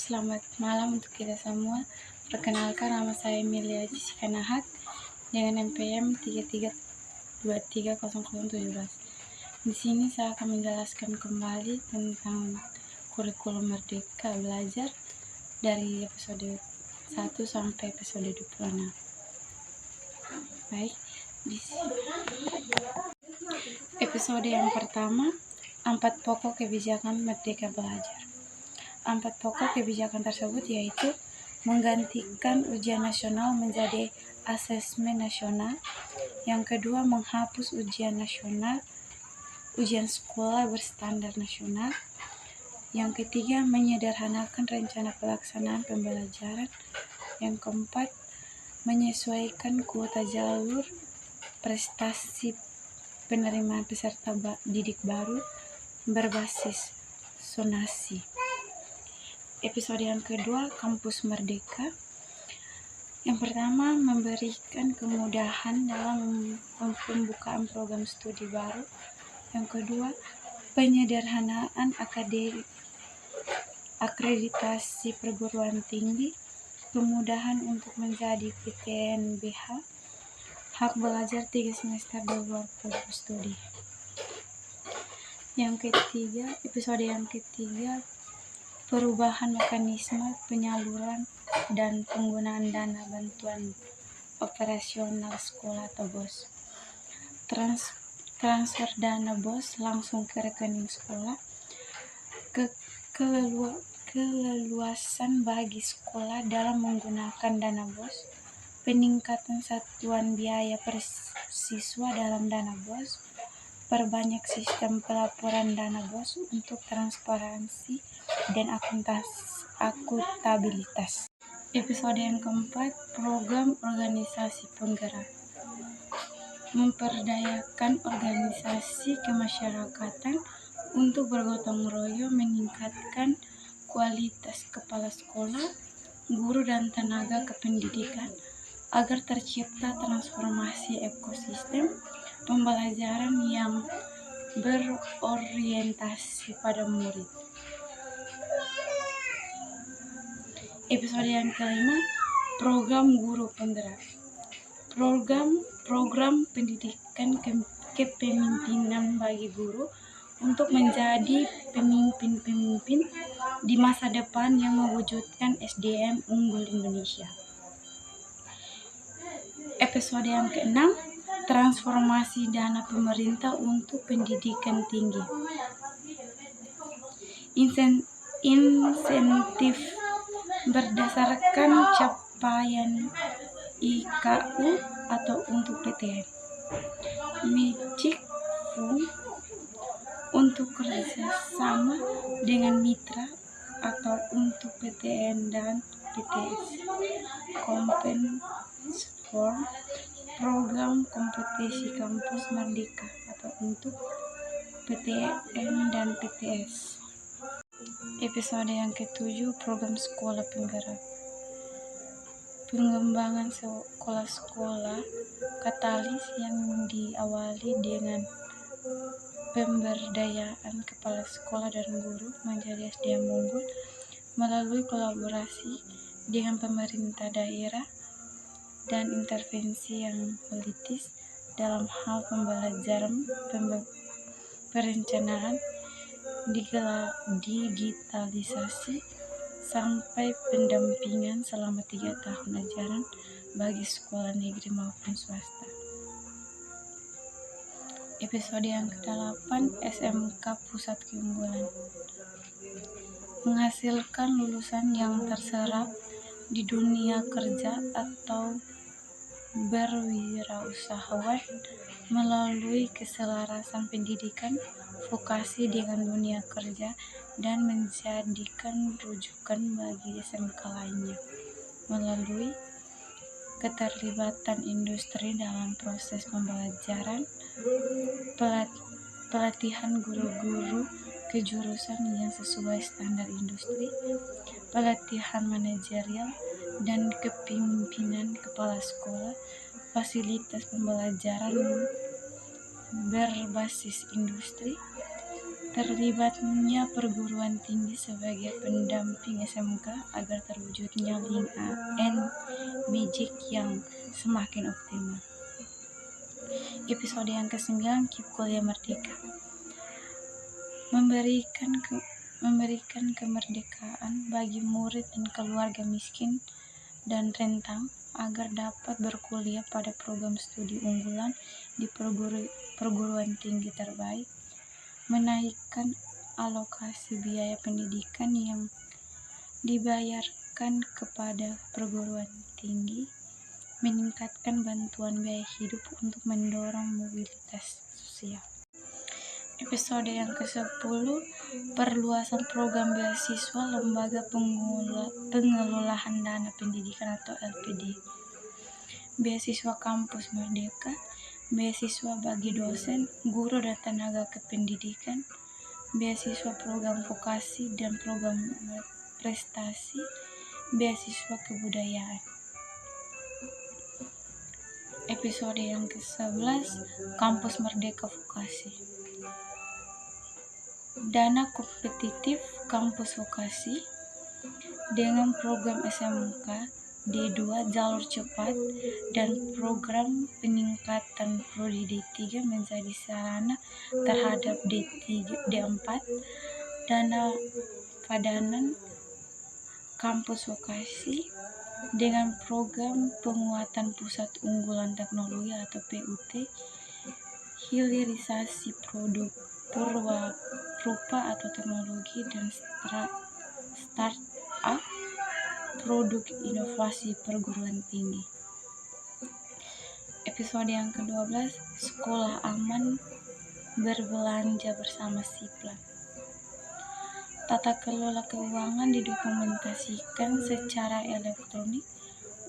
Selamat malam untuk kita semua. Perkenalkan, nama saya Emilia Jessica Nahak dengan NPM 33230017. Di sini saya akan menjelaskan kembali tentang kurikulum Merdeka Belajar dari episode 1 sampai episode 26. Baik, di sini episode yang pertama, 4 pokok kebijakan Merdeka Belajar. 4 pokok kebijakan tersebut yaitu menggantikan ujian nasional menjadi asesmen nasional. Yang kedua, menghapus ujian nasional, ujian sekolah berstandar nasional. Yang ketiga, menyederhanakan rencana pelaksanaan pembelajaran. Yang keempat, menyesuaikan kuota jalur prestasi penerimaan peserta didik baru berbasis zonasi. Episode yang kedua, Kampus Merdeka. Yang pertama, memberikan kemudahan dalam pembukaan program studi baru. Yang kedua, penyederhanaan akreditasi perguruan tinggi, kemudahan untuk menjadi PTNBH, hak belajar 3 semester di luar program studi. Episode yang ketiga, perubahan mekanisme penyaluran dan penggunaan dana bantuan operasional sekolah atau BOS. Transfer dana BOS langsung ke rekening sekolah. Keleluasan bagi sekolah dalam menggunakan dana BOS. Peningkatan satuan biaya per siswa dalam dana BOS. Perbanyak sistem pelaporan dana BOS untuk transparansi dan akuntabilitas. Episode yang keempat, program organisasi penggerak. Memperdayakan organisasi kemasyarakatan untuk bergotong royong meningkatkan kualitas kepala sekolah, guru dan tenaga kependidikan agar tercipta transformasi ekosistem pembelajaran yang berorientasi pada murid. Episode yang kelima, program guru penggerak. Program pendidikan kepemimpinan bagi guru untuk menjadi pemimpin-pemimpin di masa depan yang mewujudkan SDM unggul Indonesia. Episode yang keenam, transformasi dana pemerintah untuk pendidikan tinggi. Insentif berdasarkan capaian IKU atau untuk PTN. Micikfu untuk kerjasama dengan mitra atau untuk PTN dan PTS. Kompensform program kompetisi kampus Merdeka atau untuk PTN dan PTS. Episode yang ketujuh, program sekolah penggerak. Pengembangan sekolah-sekolah katalis yang diawali dengan pemberdayaan kepala sekolah dan guru menjadi SDM unggul melalui kolaborasi dengan pemerintah daerah dan intervensi yang politis dalam hal pembelajaran, perencanaan, digitalisasi, sampai pendampingan selama 3 tahun ajaran bagi sekolah negeri maupun swasta. Episode yang ke-8, SMK Pusat Keunggulan. Menghasilkan lulusan yang terserap di dunia kerja atau berwirausahawan melalui keselarasan pendidikan vokasi dengan dunia kerja dan menjadikan rujukan bagi SMK lainnya melalui keterlibatan industri dalam proses pembelajaran, pelatihan guru-guru kejurusan yang sesuai standar industri, pelatihan manajerial dan kepemimpinan kepala sekolah, fasilitas pembelajaran berbasis industri, Terlibatnya perguruan tinggi sebagai pendamping SMK agar terwujudnya link and magic yang semakin optimal. Episode yang ke-9, KIP Kuliah Merdeka. Memberikan kemerdekaan bagi murid dan keluarga miskin dan rentang agar dapat berkuliah pada program studi unggulan di perguruan tinggi terbaik, menaikkan alokasi biaya pendidikan yang dibayarkan kepada perguruan tinggi, meningkatkan bantuan biaya hidup untuk mendorong mobilitas sosial. Episode yang ke-10, perluasan program beasiswa Lembaga Pengelolaan Dana Pendidikan atau LPD. Beasiswa Kampus Merdeka, beasiswa bagi dosen, guru dan tenaga kependidikan, beasiswa program vokasi dan program prestasi, beasiswa kebudayaan. Episode yang ke-11, Kampus Merdeka Vokasi. Dana kompetitif kampus vokasi dengan program SMK D2 jalur cepat dan program peningkatan prodi D3 menjadi sarana terhadap D4, dana padanan kampus vokasi dengan program penguatan pusat unggulan teknologi atau PUT, hilirisasi produk rupa atau teknologi dan start up produk inovasi perguruan tinggi. Episode yang ke-12, Sekolah Aman Berbelanja Bersama Siplan. Tata kelola keuangan didokumentasikan secara elektronik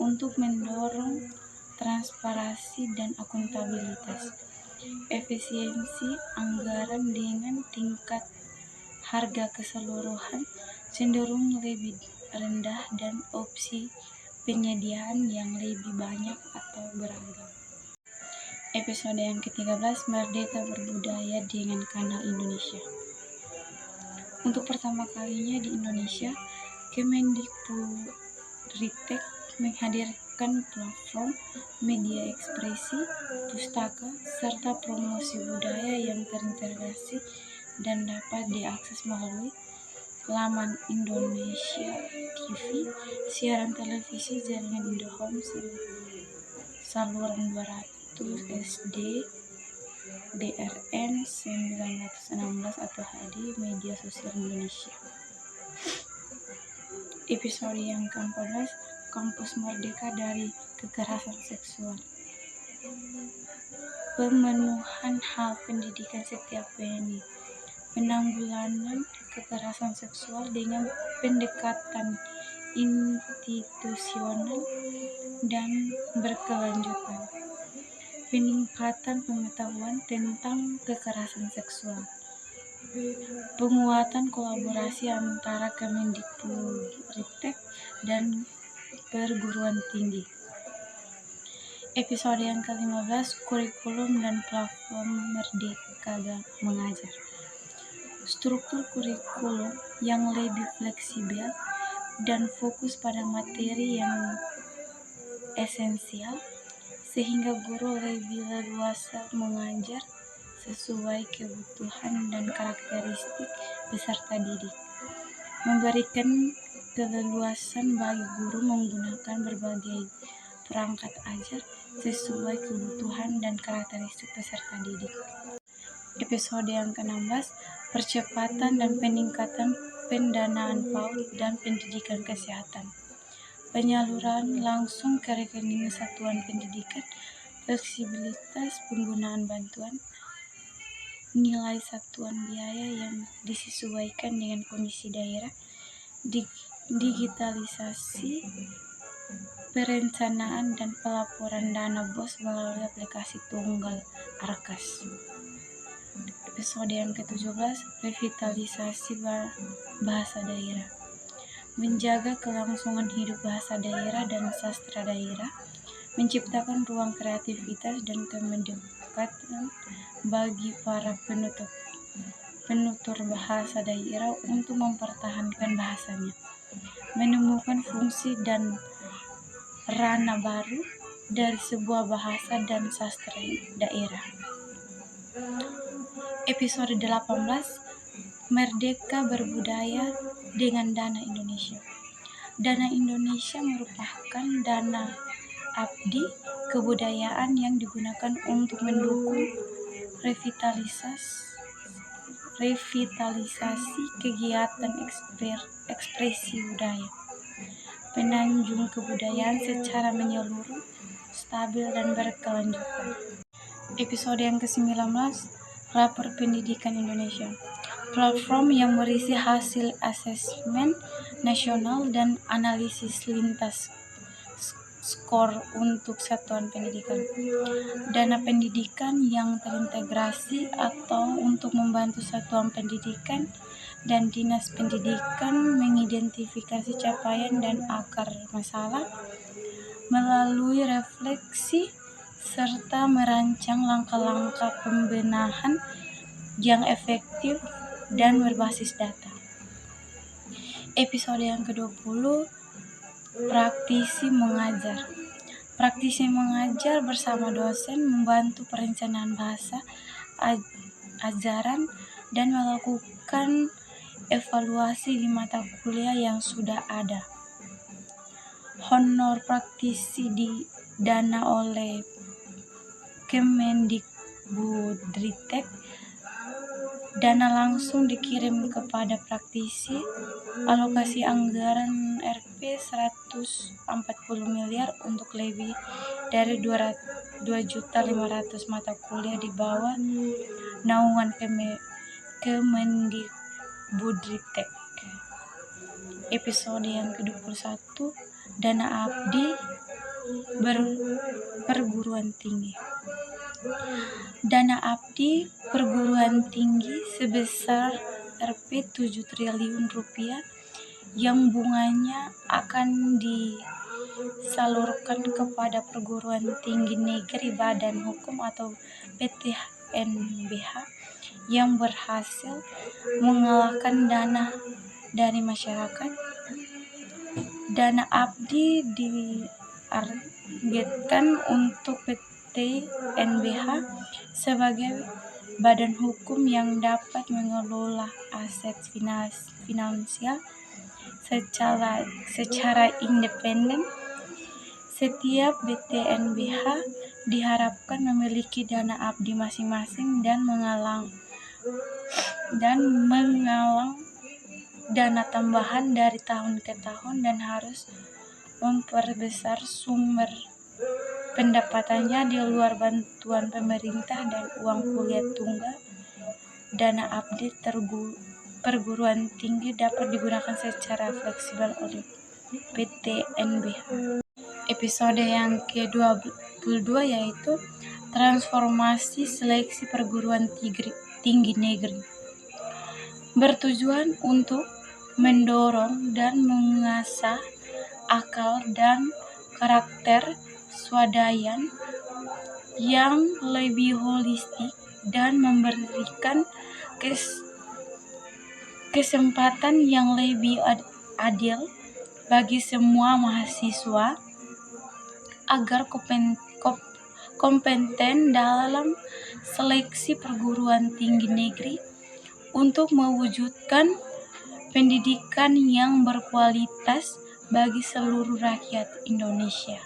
untuk mendorong transparansi dan akuntabilitas. Efisiensi anggaran dengan tingkat harga keseluruhan cenderung lebih rendah dan opsi penyediaan yang lebih banyak atau beragam. Episode yang ke-13, Merdeka Berbudaya dengan Kanal Indonesia. Untuk pertama kalinya di Indonesia, Kemendikbudristek menghadirkan platform media ekspresi, pustaka, serta promosi budaya yang terintegrasi dan dapat diakses melalui laman Indonesia TV, siaran televisi jaringan Indohome, saluran 200 SD, DRN 916 atau HD, media sosial Indonesia. Episode yang ke-14, Kampus Merdeka dari Kekerasan Seksual. Pemenuhan hak pendidikan setiap WNI. Penanggulangan kekerasan seksual dengan pendekatan institusional dan berkelanjutan. Peningkatan pengetahuan tentang kekerasan seksual. Penguatan kolaborasi antara Kemendikbudristek dan perguruan tinggi. Episode yang ke-15, Kurikulum dan Platform Merdeka Mengajar. Struktur kurikulum yang lebih fleksibel dan fokus pada materi yang esensial, sehingga guru lebih leluasa mengajar sesuai kebutuhan dan karakteristik peserta didik. Memberikan keleluasan bagi guru menggunakan berbagai perangkat ajar sesuai kebutuhan dan karakteristik peserta didik. Episode yang ke-16, Percepatan dan Peningkatan Pendanaan PAUD dan Pendidikan Kesehatan. Penyaluran langsung ke rekening satuan pendidikan, fleksibilitas penggunaan bantuan, nilai satuan biaya yang disesuaikan dengan kondisi daerah, digitalisasi perencanaan dan pelaporan dana BOS melalui aplikasi tunggal Arkas. Episode yang ke-17, Revitalisasi Bahasa Daerah. Menjaga kelangsungan hidup bahasa daerah dan sastra daerah, menciptakan ruang kreativitas dan kemendekatan bagi para penutur bahasa daerah untuk mempertahankan bahasanya, menemukan fungsi dan ranah baru dari sebuah bahasa dan sastra daerah. Episode 18, Merdeka Berbudaya dengan Dana Indonesia. Dana Indonesia merupakan dana abdi kebudayaan yang digunakan untuk mendukung revitalisasi kegiatan ekspresi budaya, penanjung kebudayaan secara menyeluruh, stabil dan berkelanjutan. Episode yang ke-19, Rapor Pendidikan Indonesia. Platform yang berisi hasil asesmen nasional dan analisis lintas skor untuk satuan pendidikan. Dana pendidikan yang terintegrasi atau untuk membantu satuan pendidikan dan dinas pendidikan mengidentifikasi capaian dan akar masalah melalui refleksi serta merancang langkah-langkah pembenahan yang efektif dan berbasis data. Episode yang ke-20, Praktisi mengajar. Praktisi mengajar bersama dosen membantu perencanaan bahasa ajaran dan melakukan evaluasi di mata kuliah yang sudah ada. Honor praktisi didana oleh Kemendikbudristek. Dana langsung dikirim kepada praktisi. Alokasi anggaran Rp 140 miliar untuk lebih dari 2.500.000 mata kuliah di bawah naungan Kemendikbudristek. Episode yang ke-21, Dana Abdi Perguruan Tinggi. Dana Abdi Perguruan Tinggi sebesar Rp 7 triliun yang bunganya akan disalurkan kepada perguruan tinggi negeri badan hukum atau PTNBH yang berhasil mengalahkan dana dari masyarakat. Dana Abdi ditargetkan untuk PTNBH sebagai badan hukum yang dapat mengelola aset finansial secara independen. Setiap PTNBH diharapkan memiliki dana abdi masing-masing dan mengalang dana tambahan dari tahun ke tahun dan harus memperbesar sumber pendapatannya di luar bantuan pemerintah dan uang kuliah tunggal. Dana abdi perguruan tinggi dapat digunakan secara fleksibel oleh PTNBH. Episode yang ke-22 yaitu Transformasi Seleksi Perguruan Tinggi Negeri. Bertujuan untuk mendorong dan mengasah akal dan karakter swadaya yang lebih holistik dan memberikan kesempatan yang lebih adil bagi semua mahasiswa agar kompeten dalam seleksi perguruan tinggi negeri untuk mewujudkan pendidikan yang berkualitas bagi seluruh rakyat Indonesia.